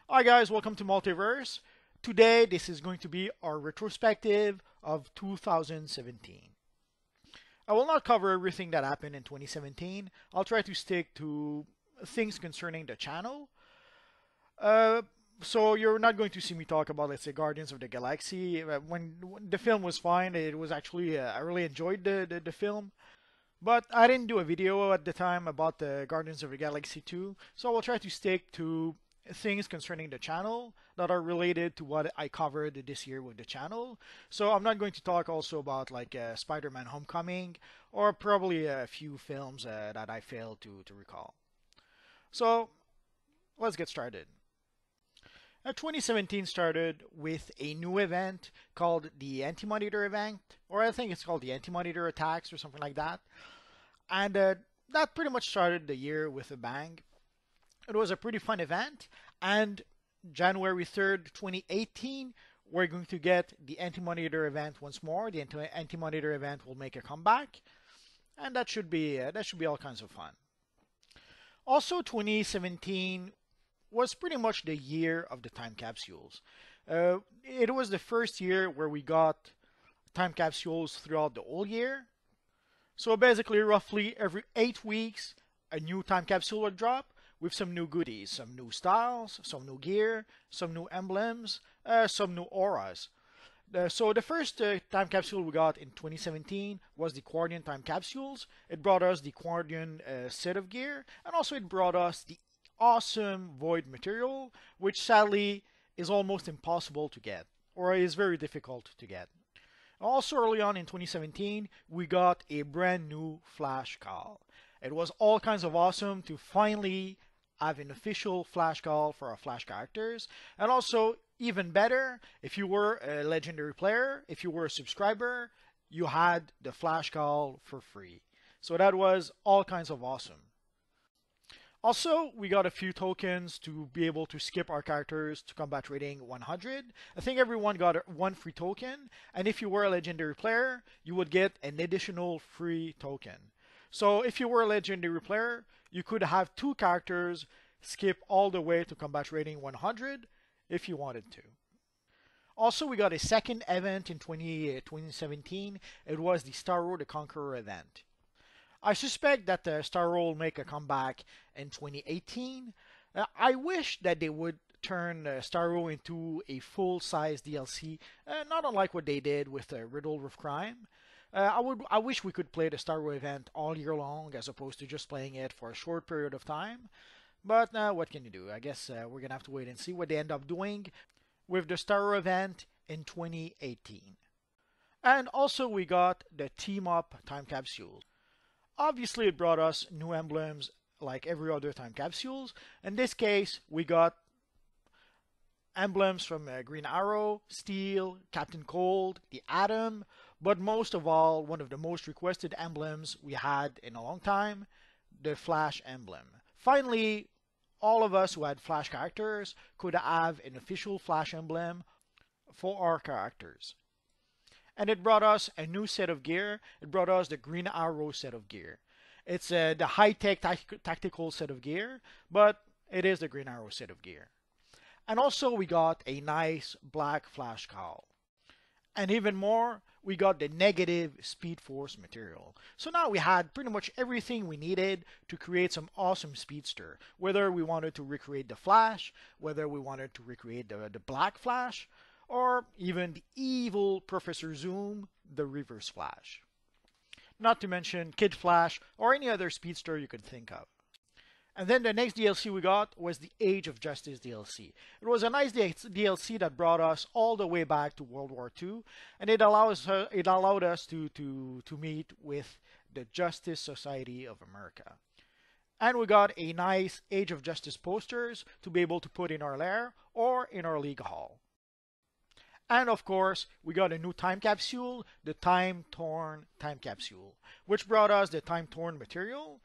Hi guys, welcome to Multiverse. Today, this is going to be our retrospective of 2017. I will not cover everything that happened in 2017. I'll try to stick to things concerning the channel. Uh, so you're not going to see me talk about, let's say, Guardians of the Galaxy. When the film was fine, it was actually I really enjoyed the film. But I didn't do a video at the time about the Guardians of the Galaxy 2, so I will try to stick to things concerning the channel that are related to what I covered this year with the channel. So I'm not going to talk also about like Spider-Man Homecoming or probably a few films that I failed to recall. So let's get started. 2017 started with a new event called the Anti-Monitor event, or I think it's called the Anti-Monitor attacks or something like that. And that pretty much started the year with a bang. It was a pretty fun event, and January 3rd, 2018, we're going to get the Anti-Monitor event once more. The Anti-Monitor event will make a comeback, and that should be all kinds of fun. Also, 2017 was pretty much the year of the time capsules. It was the first year where we got time capsules throughout the whole year. So basically, roughly every 8 weeks, a new time capsule would drop with some new goodies, some new styles, some new gear, some new emblems, some new auras. So the first time capsule we got in 2017 was the Guardian time capsules. It brought us the Guardian set of gear, and also it brought us the awesome Void material, which sadly is almost impossible to get, or is very difficult to get. Also early on in 2017, we got a brand new Flash call. It was all kinds of awesome to finally have an official Flash call for our Flash characters. And also, even better, if you were a legendary player, if you were a subscriber, you had the Flash call for free. So that was all kinds of awesome. Also, we got a few tokens to be able to skip our characters to combat rating 100. I think everyone got one free token, and if you were a legendary player, you would get an additional free token. So if you were a legendary player, you could have two characters skip all the way to combat rating 100 if you wanted to. Also, we got a second event in 2017. It was the Starro the Conqueror event. I suspect that Starro will make a comeback in 2018. I wish that they would turn Starro into a full-size DLC, not unlike what they did with Riddle of Crime. I wish we could play the Starro event all year long as opposed to just playing it for a short period of time. But what can you do? I guess we're gonna have to wait and see what they end up doing with the Starro event in 2018. And also we got the Team Up time capsule. Obviously, it brought us new emblems like every other time capsules. In this case, we got emblems from Green Arrow, Steel, Captain Cold, the Atom, but most of all, one of the most requested emblems we had in a long time, the Flash emblem. Finally, all of us who had Flash characters could have an official Flash emblem for our characters. And it brought us a new set of gear. It brought us the Green Arrow set of gear. It's the high-tech tactical set of gear, but it is the Green Arrow set of gear. And also we got a nice black Flash cowl. And even more, we got the negative Speed Force material. So now we had pretty much everything we needed to create some awesome speedster. Whether we wanted to recreate the Flash, whether we wanted to recreate the Black Flash, or even the evil Professor Zoom, the Reverse Flash. Not to mention Kid Flash or any other speedster you could think of. And then the next DLC we got was the Age of Justice DLC. It was a nice DLC that brought us all the way back to World War II, and it allowed us to meet with the Justice Society of America. And we got a nice Age of Justice posters to be able to put in our lair or in our league hall. And of course, we got a new time capsule, the Time Torn time capsule, which brought us the Time Torn material.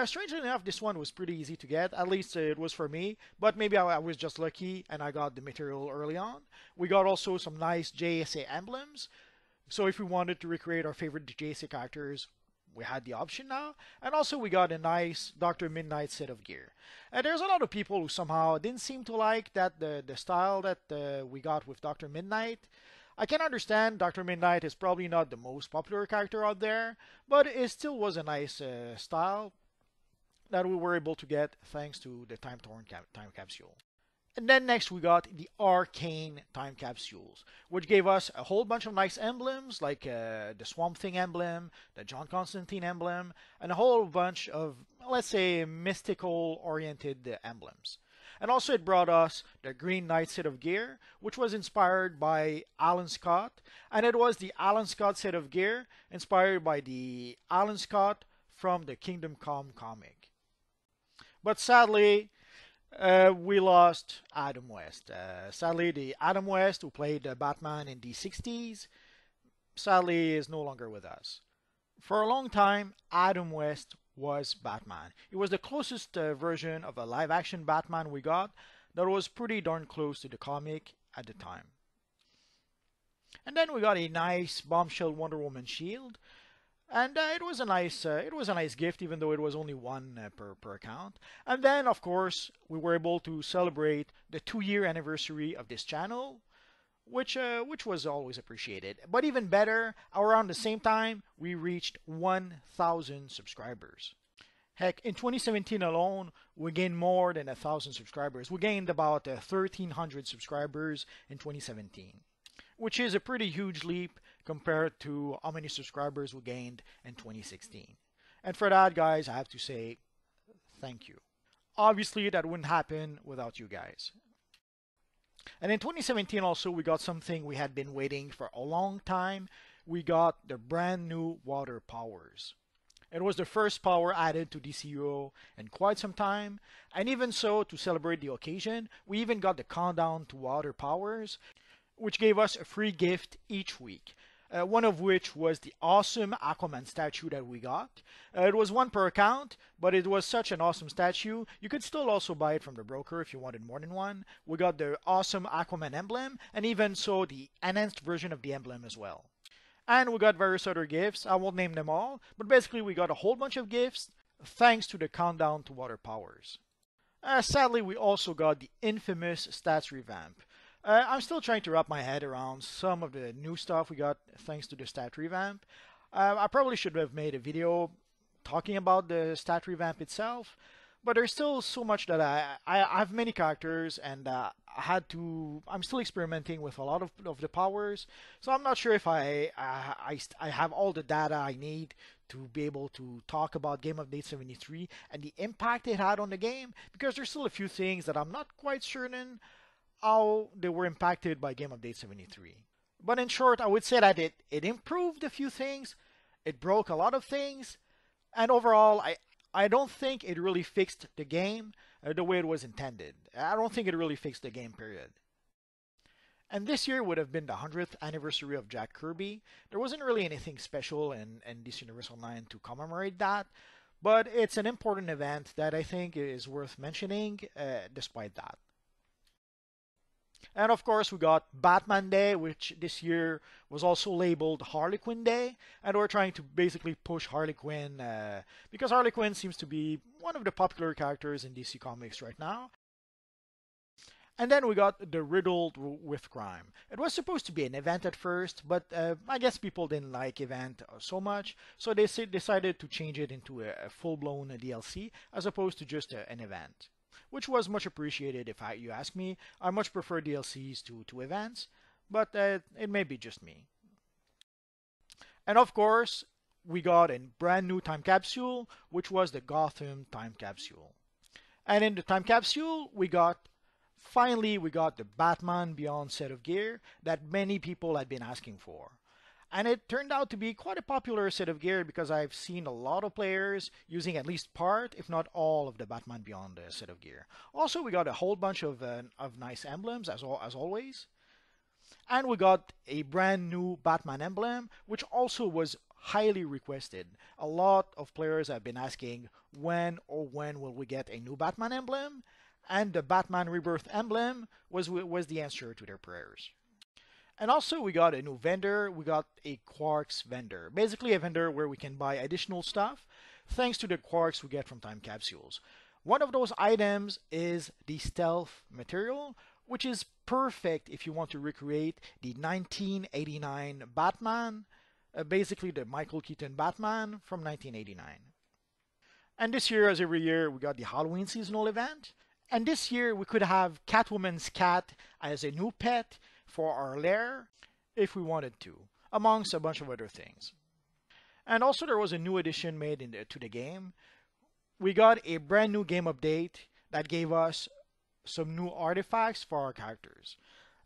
Strangely enough, this one was pretty easy to get, at least it was for me, but maybe I was just lucky and I got the material early on. We got also some nice JSA emblems, so if we wanted to recreate our favorite JSA characters, we had the option now, and also we got a nice Dr. Midnight set of gear. And there's a lot of people who somehow didn't seem to like that the style that we got with Dr. Midnight. I can understand Dr. Midnight is probably not the most popular character out there, but it still was a nice style that we were able to get thanks to the time capsule. And then next we got the Arcane time capsules, which gave us a whole bunch of nice emblems like the Swamp Thing emblem, the John Constantine emblem, and a whole bunch of, let's say, mystical oriented emblems. And also it brought us the Green Knight set of gear, which was inspired by Alan Scott, and it was the Alan Scott set of gear inspired by the Alan Scott from the Kingdom Come comic. But sadly, we lost Adam West. Sadly, the Adam West who played Batman in the 60s, sadly is no longer with us. For a long time, Adam West was Batman. It was the closest version of a live-action Batman we got that was pretty darn close to the comic at the time. And then we got a nice bombshell Wonder Woman shield, and it was a nice gift, even though it was only one per account. And then, of course, we were able to celebrate the 2-year anniversary of this channel, which was always appreciated. But even better, around the same time, we reached 1,000 subscribers. Heck, in 2017 alone, we gained more than 1,000 subscribers. We gained about 1,300 subscribers in 2017, which is a pretty huge leap compared to how many subscribers we gained in 2016. And for that, guys, I have to say thank you. Obviously, that wouldn't happen without you guys. And in 2017 also, we got something we had been waiting for a long time. We got the brand new water powers. It was the first power added to Dcuo in quite some time. And even so, to celebrate the occasion, we even got the countdown to water powers, which gave us a free gift each week. One of which was the awesome Aquaman statue that we got. It was one per account, but it was such an awesome statue. You could still also buy it from the broker if you wanted more than one. We got the awesome Aquaman emblem, and even so the enhanced version of the emblem as well. And we got various other gifts. I won't name them all, but basically we got a whole bunch of gifts thanks to the countdown to water powers. Sadly, we also got the infamous stats revamp. I'm still trying to wrap my head around some of the new stuff we got thanks to the stat revamp. I probably should have made a video talking about the stat revamp itself, but there's still so much that I have many characters, and I'm still experimenting with a lot of the powers, so I'm not sure if I have all the data I need to be able to talk about Game Update 73 and the impact it had on the game, because there's still a few things that I'm not quite certain how they were impacted by Game Update 73. But in short, I would say that it improved a few things, it broke a lot of things, and overall, I don't think it really fixed the game the way it was intended. I don't think it really fixed the game, period. And this year would have been the 100th anniversary of Jack Kirby. There wasn't really anything special in this Universal 9 to commemorate that, but it's an important event that I think is worth mentioning despite that. And of course, we got Batman Day, which this year was also labeled Harley Quinn Day. And we're trying to basically push Harley Quinn because Harley Quinn seems to be one of the popular characters in DC Comics right now. And then we got the Riddled with Crime. It was supposed to be an event at first, but I guess people didn't like event so much, so they decided to change it into a full-blown DLC as opposed to just an event, which was much appreciated if you ask me. I much prefer DLCs to events, but it may be just me. And of course, we got a brand new time capsule, which was the Gotham time capsule. And in the time capsule, finally we got the Batman Beyond set of gear that many people had been asking for. And it turned out to be quite a popular set of gear because I've seen a lot of players using at least part, if not all, of the Batman Beyond set of gear. Also, we got a whole bunch of nice emblems, as always. And we got a brand new Batman emblem, which also was highly requested. A lot of players have been asking when will we get a new Batman emblem, and the Batman Rebirth emblem was the answer to their prayers. And also we got a new vendor. We got a Quarks vendor. Basically a vendor where we can buy additional stuff thanks to the quarks we get from time capsules. One of those items is the stealth material, which is perfect if you want to recreate the 1989 Batman, basically the Michael Keaton Batman from 1989. And this year, as every year, we got the Halloween seasonal event. And this year, we could have Catwoman's cat as a new pet for our lair if we wanted to, amongst a bunch of other things. And also, there was a new addition made to the game. We got a brand new game update that gave us some new artifacts for our characters.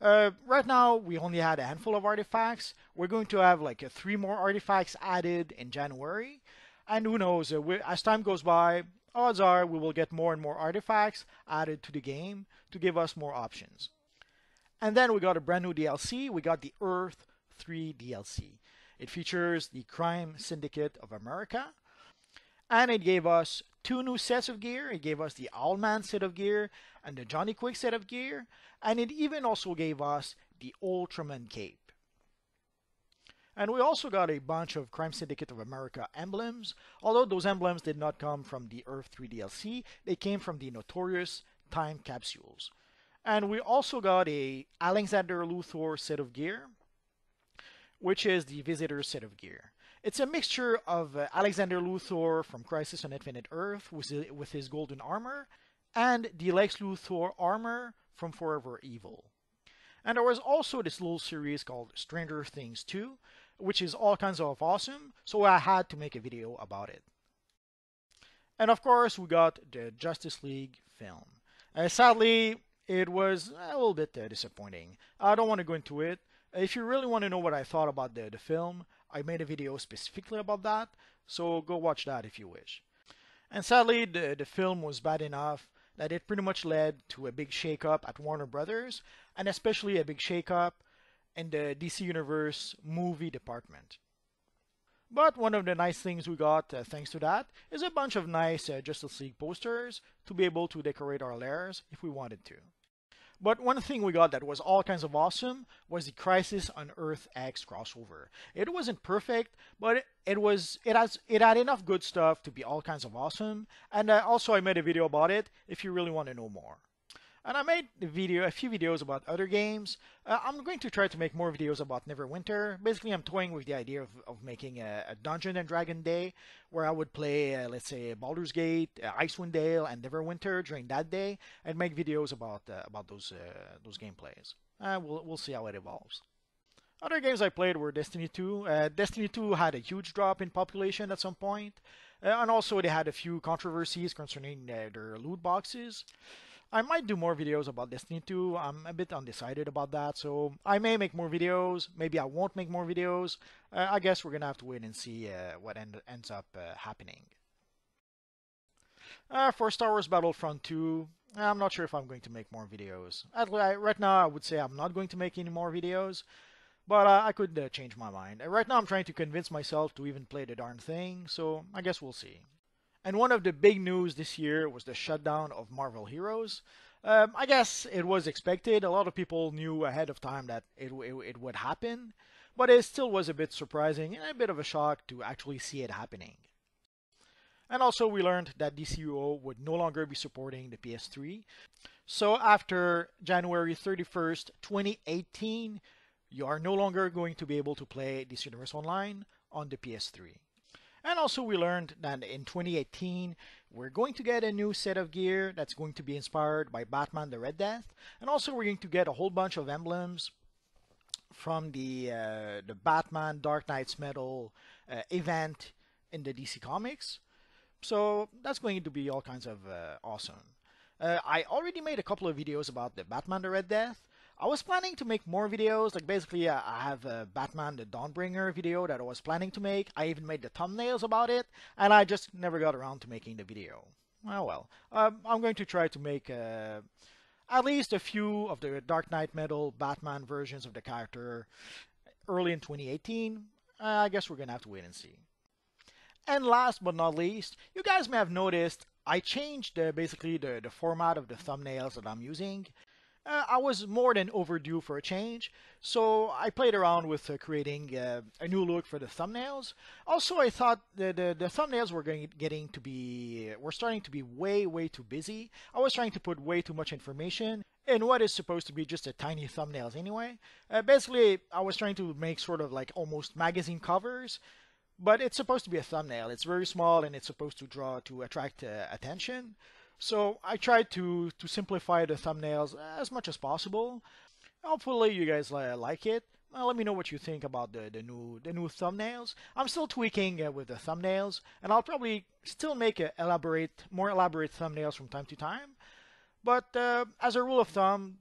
Right now, we only had a handful of artifacts. We're going to have like 3 more artifacts added in January. And who knows, as time goes by, odds are we will get more and more artifacts added to the game to give us more options. And then we got a brand new DLC. We got the Earth 3 DLC. It features the Crime Syndicate of America. And it gave us 2 new sets of gear. It gave us the Owlman set of gear and the Johnny Quick set of gear. And it even also gave us the Ultraman cape. And we also got a bunch of Crime Syndicate of America emblems. Although those emblems did not come from the Earth 3 DLC, they came from the notorious time capsules. And we also got a Alexander Luthor set of gear, which is the Visitor set of gear. It's a mixture of Alexander Luthor from Crisis on Infinite Earth with his golden armor and the Lex Luthor armor from Forever Evil. And there was also this little series called Stranger Things 2, which is all kinds of awesome, so I had to make a video about it. And of course, we got the Justice League film. Sadly, it was a little bit disappointing. I don't want to go into it. If you really want to know what I thought about the film, I made a video specifically about that, so go watch that if you wish. And sadly, the film was bad enough that it pretty much led to a big shakeup at Warner Brothers, and especially a big shakeup in the DC Universe movie department. But one of the nice things we got thanks to that is a bunch of nice Justice League posters to be able to decorate our lairs if we wanted to. But one thing we got that was all kinds of awesome was the Crisis on Earth X crossover. It wasn't perfect, but it had enough good stuff to be all kinds of awesome. And also I made a video about it if you really want to know more. And I made a few videos about other games. I'm going to try to make more videos about Neverwinter. Basically, I'm toying with the idea of making a Dungeon and Dragon Day where I would play, let's say, Baldur's Gate, Icewind Dale, and Neverwinter during that day, and make videos about those gameplays. We'll see how it evolves. Other games I played were Destiny 2. Destiny 2 had a huge drop in population at some point, and also they had a few controversies concerning their loot boxes. I might do more videos about Destiny 2. I'm a bit undecided about that, so I may make more videos. Maybe I won't make more videos. I guess we're gonna have to wait and see what ends up happening. For Star Wars Battlefront 2, I'm not sure if I'm going to make more videos. Right now, I would say I'm not going to make any more videos, but I could change my mind. Right now, I'm trying to convince myself to even play the darn thing, so I guess we'll see. And one of the big news this year was the shutdown of Marvel Heroes. I guess it was expected. A lot of people knew ahead of time that it would happen, but it still was a bit surprising and a bit of a shock to actually see it happening. And also we learned that Dcuo would no longer be supporting the PS3. So after January 31st, 2018, you are no longer going to be able to play DC Universe Online on the PS3. And also we learned that in 2018, we're going to get a new set of gear that's going to be inspired by Batman the Red Death. And also we're going to get a whole bunch of emblems from the Batman Dark Knight's Metal event in the DC Comics. So that's going to be all kinds of awesome. I already made a couple of videos about the Batman the Red Death. I was planning to make more videos, like basically I have a Batman the Dawnbringer video that I was planning to make. I even made the thumbnails about it, and I just never got around to making the video. Well, I'm going to try to make at least a few of the Dark Knight Metal Batman versions of the character early in 2018. I guess we're going to have to wait and see. And last but not least, you guys may have noticed I changed basically the format of the thumbnails that I'm using. I was more than overdue for a change, so I played around with creating a new look for the thumbnails. Also, I thought the thumbnails were getting to be were starting to be way too busy. I was trying to put way too much information in what is supposed to be just a tiny thumbnails anyway. Basically, I was trying to make sort of like almost magazine covers, but it's supposed to be a thumbnail. It's very small and it's supposed to draw to attract attention. So I tried to simplify the thumbnails as much as possible. Hopefully you guys like it. Let me know what you think about the new thumbnails. I'm still tweaking with the thumbnails, and I'll probably still make more elaborate thumbnails from time to time. But as a rule of thumb,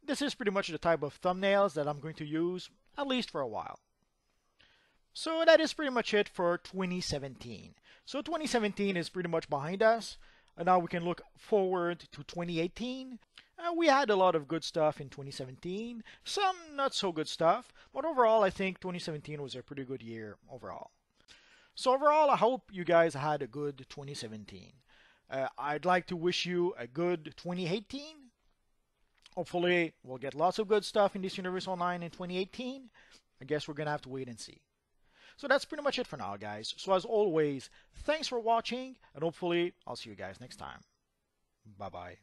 this is pretty much the type of thumbnails that I'm going to use at least for a while. So that is pretty much it for 2017. So 2017 is pretty much behind us. And now we can look forward to 2018. We had a lot of good stuff in 2017, some not so good stuff, but overall I think 2017 was a pretty good year overall. So overall, I hope you guys had a good 2017. I'd like to wish you a good 2018. Hopefully, we'll get lots of good stuff in this Universe Online in 2018. I guess we're gonna have to wait and see. So that's pretty much it for now, guys. So as always, thanks for watching, and hopefully I'll see you guys next time. Bye-bye.